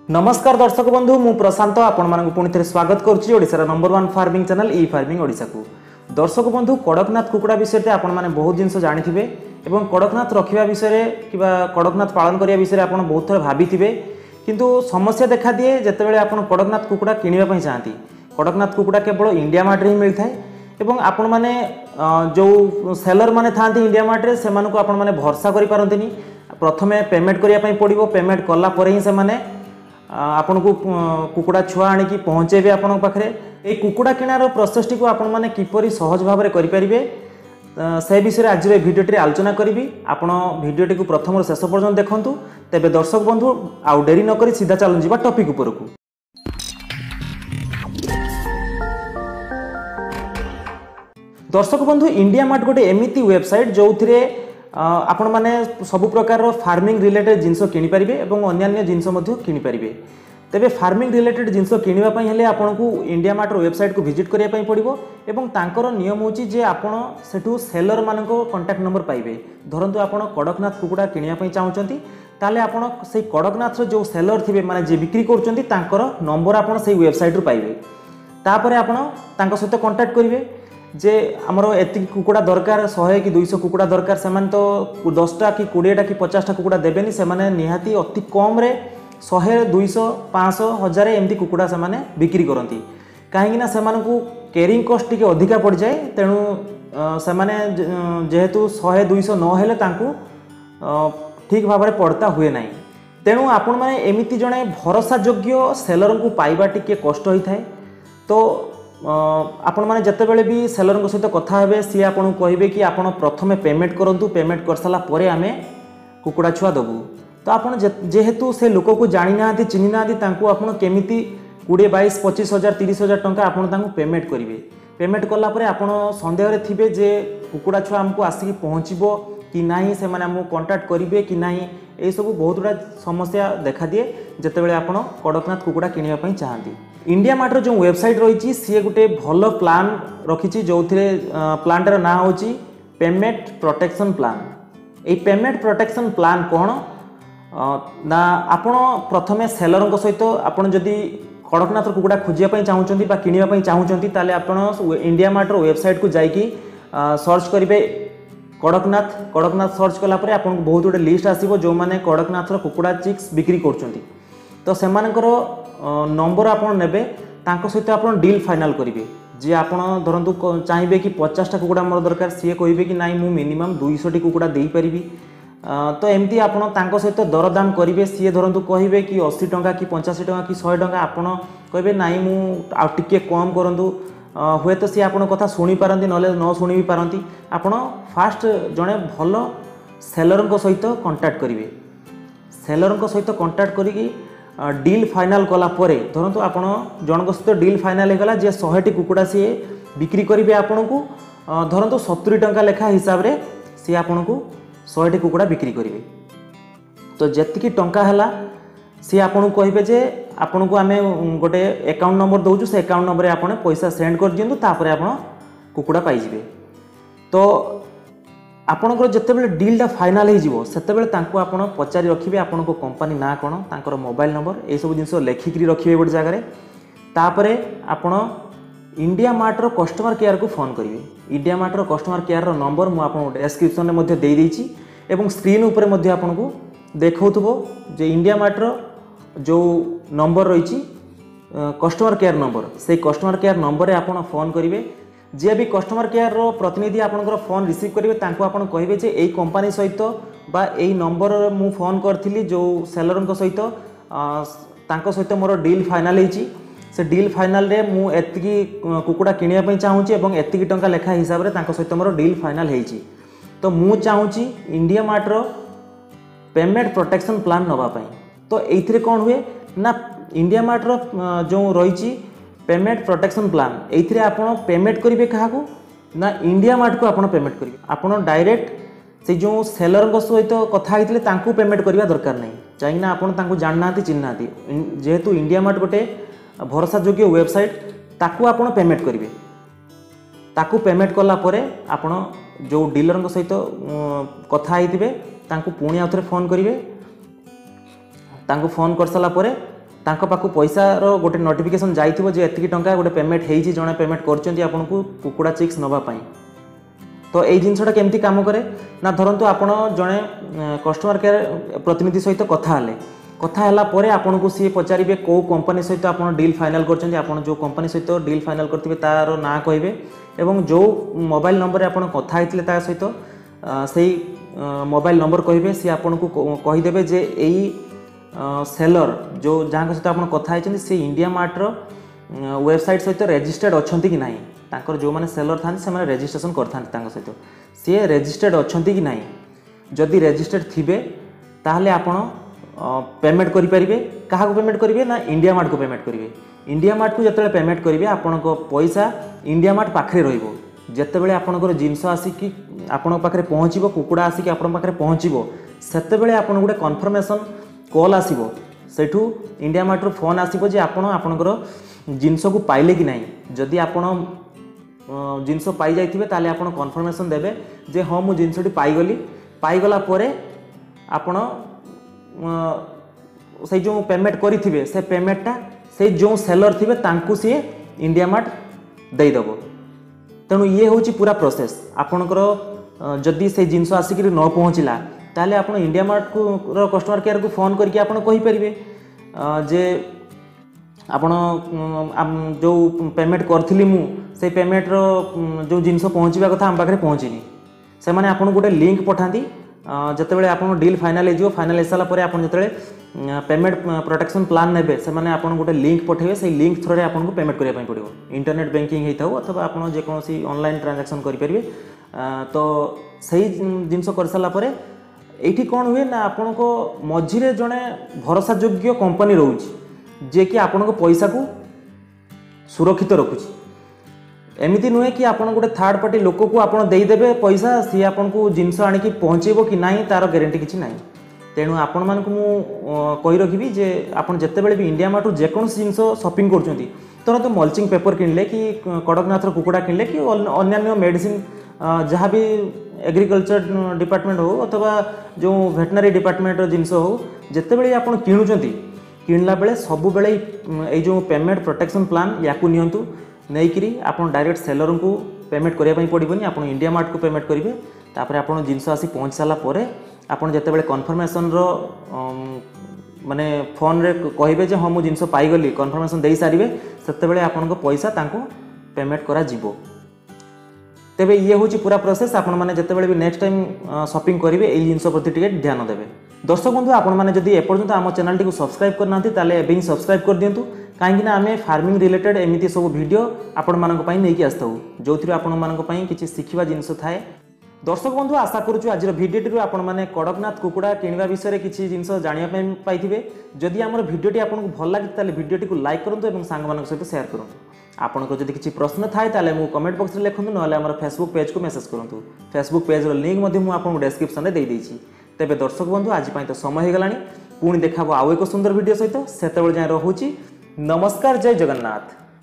नमस्कार दर्शक बंधु मु प्रशांत आपण मानक पुणी थे स्वागत करुच्ची ओडिशार नंबर 1 फार्मिंग चैनल ई फार्मिंग ओडिशा को। दर्शक बंधु कड़कनाथ कुकुड़ा विषय आपण माने बहुत जिनस जानिथिबे एवं कड़कनाथ रखिबा विषय किबा कड़कनाथ पालन करिया विषय आपण बहुत थर भाबिथिबे, किंतु समस्या देखा दिए जेतेबेले आपण कड़कनाथ कुकुड़ा किनिबा पई चाहंती। कड़कनाथ कुकुड़ा केवल इंडिया मार्ट रे ही मिलथाय एवं आपण माने जो सेलर माने थांती इंडिया मार्ट रे सेमान को आपण माने भरोसा करि पारंतिनी। प्रथमे पेमेंट करिया पई पड़िबो, पेमेंट कला परे ही से माने आपण को कुकुड़ा छुआ आनी की पहुँचेबे आपण पाखरे। ए कुकुड़ा किणार प्रोसेसटी को आपण माने किपरि सहज भाव में करि परिबे से विषय आज भिडियोटी आलोचना करी। आपण भिडियोटी को प्रथम शेष पर्यंत देखंतु। तेबे दर्शक बंधु आउ डेरी न करी सीधा चलन जिबा टॉपिक ऊपर को। दर्शक बंधु इंडिया मार्ट गोटे एमिति वेबसाइट जो थिरे आपण माने सब प्रकार फार्मिंग रिलेटेड जिनस किनि परिबे एवं अन्य जिनस मध्य किनि परिबे। तेबे फार्मिंग रिलेटेड जिनस किनिबा पई हेले आपण को इंडिया मार्ट वेबसाइट को विजिट करिया पई पड़िबो एवं तांकर नियम होची जे आपण सेठू सेलर मानको कांटेक्ट नंबर पाइबे। धरंतु आपण कड़कनाथ कुकुड़ा किनिया पई चाहुचंती ताले आपण सेई कड़कनाथ जो सेलर थिबे माने जे बिक्री करचंती तांकर नंबर आपण सेई वेबसाइट रु पाइबे। तापरे आपण तांको सहित कांटेक्ट करिवे जे आमर एति कुकुड़ा दरकार 100 कि 200 कुकुड़ा दरकार से तो 10टा कि 20टा कि 50टा कुकुड़ा देबेनी। से माने निहाती अति कम रे 100 200 500 1000 एमती कुकुड़ा से माने बिक्री करती। कहीं ना से को कैरिंग कॉस्ट टी अधिका पड़ जाए, तेणु से माने जेहेतु 100 200 न हेले तांकू ठीक भाव में पड़ता हुए ना। तेणु आपण माने एमिति जणे भरोसा योग्य सेलर को पाइबा टिके कष्ट होता है। तो आपण माने जतेबेले भी सेलर सहित कथा हेबे सी आपन कहिबे कि आपण प्रथमे पेमेंट करंतु, पेमेंट कर साला परे आमे कुकुड़ा छुआ दबु। तो आपण जेहेतु से लोक को जानि नांती चिन्हि नांती तांकू आपण केमिति 20 22 25 हजार 30 हजार टंका आपण तांकू पेमेंट करिवे। पेमेंट कला परे आपण संदेह रे थिबे जे कुकुड़ा छुआ हमको आसिक पहुँचबो कि नाही, से माने हमको कांटेक्ट करिवे कि नाही। ए सब बहुत गुड़ा समस्या देखा दिए जेतेबेले आपण कड़कनाथ कुकुड़ा किनिबा पई चाहंती। इंडिया मार्ट जो वेबसाइट रही सी गोटे भल प्लान रखी जो प्लानटार ना हो पेमेंट प्रोटेक्शन प्लान। ये पेमेंट प्रोटेक्शन प्लान कौन ना आपण प्रथमे सेलर सहित आपण जदि कड़कनाथ कुकुड़ा खोजिया चाहूँगी किनिबा चाहूँगी ताले आपण इंडिया मार्ट वेबसाइट को जाइकी सर्च करेंगे कड़कनाथ सर्च कलापर आपको बहुत गुटे लिस्ट आसो जो मैंने कड़कनाथ कुकुड़ा चिक्स बिक्री कर। तो सेमानकर नंबर आपण नेबे तांको सहित आपण डील फाइनल करेंगे। जे आपण धरंतु चाहिए कि 50टा कुकुड़ा मोर दरकार, सी कहे कि नाई मु मिनिमम 200 कुकुड़ा दे पारिबी। तो एमती आपण तांको सहित दरदाम करेंगे। सी धरंतु कहे कि 80 टंका कि 85 टंका कि 100 टंका, आपण कहे नाई मु आ टिके कम करंतु। हुए तो सी आपण कथा शुणी पारंती नले न शुणी भी पारंती। आपण फास्ट जड़े भल सेलर सहित कांटेक्ट करेंगे। सेलर सहित कांटेक्ट करी डील फाइनल कला परे धरंतु आपण जनक सहित डील फाइनल होगला जे 100टी कुकुड़ा सी बिक्री करेंगे आपण को धरंतु 70 टंका लेखा हिसाब रे सी आपण को 100टी कुकुड़ा बिक्री करेंगे। तो जेतिकी टंका हैला सी आपण को कहिबे जे आपण को आमे गोटे अकाउंट नंबर दउछु, से अकाउंट नंबर रे आपण पैसा सेंड कर दियंतु, तापर आपण कुकुड़ा पाई जिवे। तो आपणकर जितेबाला डीलटा फाइनाल हो तांको आपण पचारि रखिए आपण को कंपनी ना कौन, तांकर मोबाइल नंबर ये सब जिन लेखिकी रखिए गोटे जगह। तापर आपण इंडिया मार्टर कस्टमर केयर को फोन करेंगे। India martyr customer care number मुझे डिस्क्रिप्शन में दे देइछि एवं स्क्रीन उपर आपको देखौथबो जे इंडिया मार्टर जो नंबर रही कस्टमर केयर नंबर, से कस्टमर केयर नंबर रे आपण फोन करेंगे। जे भी कस्टमर केयर रो प्रतिनिधि आपनकर फोन रिसीव करेंगे तांको आपण कहिबे जे एई कंपनी सहित बा एई नंबर मु फोन करथिली जो सेलर सहित तांको सहित मोर डील फाइनल होईची। से डील फाइनल रे मु एतिकी कुकुड़ा किनिया पई चाहूची एवं एतिकी टंका लेखा हिसाब रे तांको सहित मोर डील फाइनल होईची। तो मु चाहूची इंडिया मार्ट रो पेमेंट प्रोटेक्शन प्लान नवा पई। तो एइथिरे कोन हुए ना इंडिया मार्ट रो जो रही पेमेंट प्रोटेक्शन प्लान एइथिरे आपण पेमेंट करेंगे क्या ना इंडिया मार्ट को आपण पेमेंट करेंगे। आपण डायरेक्ट से जो सेलर सहित कथा होते तांकू पेमेंट करवा दरकार नहीं, कहीं आपण तांकू जानना चिन्हना। जेहेतु इंडिया मार्ट गोटे भरोसा योग्य वेबसाइट ताकू आपण पेमेंट करेंगे। ताकू पेमेंट कला परे आपण जो डीलर सहित कथा होते तांकू पुणी आउ थे फोन करेंगे। तांकू फोन कर सारा तांको पाखु पैसार गोटे नोटिफिकेशन जाइथिबो जे एतिकी टंका गोटे पेमेंट हेइछि जणे पेमेंट करचंती आपनकु कुकुड़ा चिक्स नबा पई। तो यही जिनसटा केमती काम करे ना धरतु आपण जड़े कस्टमर केयर प्रतिनिधि सहित कथा है आपन को सी पचारे कौ कंपनी सहित आप डील फाइनाल कर जो कंपनी सहित डील फाइनाल करते तार ना कहे और जो मोबाइल नंबर आप कथा होते सहित से मोबाइल नंबर कहे सी आपन को कहीदेवे जे यही सेलर जो जहाँ सहित आप कथा सी इंडिया मार्टर वेबसाइट सहित रेजिस्टर्ड अच्छा कि ना तांकर जो माने सेलर था से रेजिस्ट्रेशन कर सहित सी रेजिस्टर्ड अच्छा कि ना जदि रेजिस्टर्ड थिबे ताहले आपण पेमेंट करेंगे क्या पेमेंट करेंगे ना इंडिया मार्ट को पेमेंट करेंगे। इंडिया मार्ट को जिते पेमेंट करेंगे आपण पैसा इंडिया मार्ट पाखे रतबे आपंकर जिनस आसिक आपण पाखे पहुँचो कुकुड़ा आसिक आपण पाखे पहुँचो से आप गोटे कन्फर्मेशन कॉल आसो सेठू इंडिया मार्ट फोन आसो जे आपणकर जिनस को पाइले कि ना जदि आपण जिनस पाई जाइथिबे ताले आपण कन्फर्मेशन देबे जे हाँ मु जिनसटी पाईगला परे आपण से जो पेमेंट करिथिबे से पेमेंटटा से जो सेलर थिबे तांकु सी इंडिया मार्ट देदेव। तेणु ये हूँ पूरा प्रोसेस आपणकर जदि से जिनस आसिक न पहुँचला ताले आपण इंडिया मार्ट को कस्टमर केयर को फोन करके आपण कहि परिबे जे आपण जो पेमेंट करथिली मु से पेमेंट रो जो जिनस पहुँचवा कथा आम पाखे पहुँचनी से माने आपण गोटे लिंक पठाती जितेबाला आप डील फाइनाल हो फाइनाल हो सारापर आप जो पेमेंट प्रोटेक्शन प्लान ने से मैंने आप गोटे लिंक पठेबे से लिंक थ्रू आपको पेमेंट करने पड़ो इंटरनेट बैंकिंग होता हो अथवा आप जेकोसी ऑनलाइन ट्रांजैक्शन करेंगे। तो सही जिनस कर सारापर ये कौन हुए ना आपण को मझीरे जड़े भरोसा योग्य कंपनी रोचे जे कि आपण पैसा को सुरक्षित रखुची। एमती नुहे कि आप गोटे थर्ड पार्टी लोक को आप देदेवे पैसा सी आपन को जिनस आणिकी पहुँचेब कि ना तार ग्यारंटी किसी ना। तेणु आपण मानक कही रखी जे आप जितेबाला भी इंडिया मार्ट जेकोसी जिनस शॉपिंग कर तो मल्चिंग पेपर किनले कि कड़कनाथ कुकुड़ा किनले कि अन्य मेडिसिन जहाँ भी एग्रीकल्चर डिपार्टमेंट हो अथवा जो वेटनरी डिपार्टमेंट जिनस हो जितेबाला आप किणुचंती किणला बेले सब बेले ये जो पेमेंट प्रोटेक्शन प्लान या नियंतु नहींकि आप डायरेक्ट सेलर को पेमेंट करने पड़ोनी आप इंडिया मार्ट को पेमेंट करेंगे तापर आप जिनस आसी पहुँच सारापर आप जितेबाला कन्फर्मेशन माने फोन रे कहे जे हाँ मुझे जिनस पाईगली कन्फर्मेशन दे सारे से आपण पैसा पेमेंट करा जिवो। तेबे ये हूँ पूरा प्रोसेस आपण मैंने जितेबाला भी नेक्स्ट टाइम शॉपिंग करेंगे यही जिनस प्रति टिके ध्यान देवे। दर्शक बंधु आपण मैंने जदि एपर्यंत आम चैनल टी सब्सक्राइब करना ताले एबे सब्सक्राइब कर दिंतु कहीं आम फार्मिंग रिलेटेड एमती सब वीडियो आपण मानक नहीं आसू जो थी आपण मानक किसी शिखा जिनस थाए। दर्शक बंधु आशा करुँ आज भिडियो आपण मैंने कड़कनाथ कुकुड़ा किणवा विषय किसी जिनस जानापी पाइबे। जदि आम भिडियोटी आपको भल लगे भिडियोटी को लाइक करूँ और सांग सहित शेयर करूँ। आपको जब किसी प्रश्न थाए ताले कमेंट बॉक्स में लिखूँ ना फेसबुक पेज को मेसेज करूँ। फेसबुक पेज लिंक मुझे डिस्क्रिप्शन में दे देती। तेबे दर्शक बंधु आज तो समय हो गला पुणी देखा आउ एक सुंदर वीडियो सहित से जाए रोचे। नमस्कार, जय जगन्नाथ।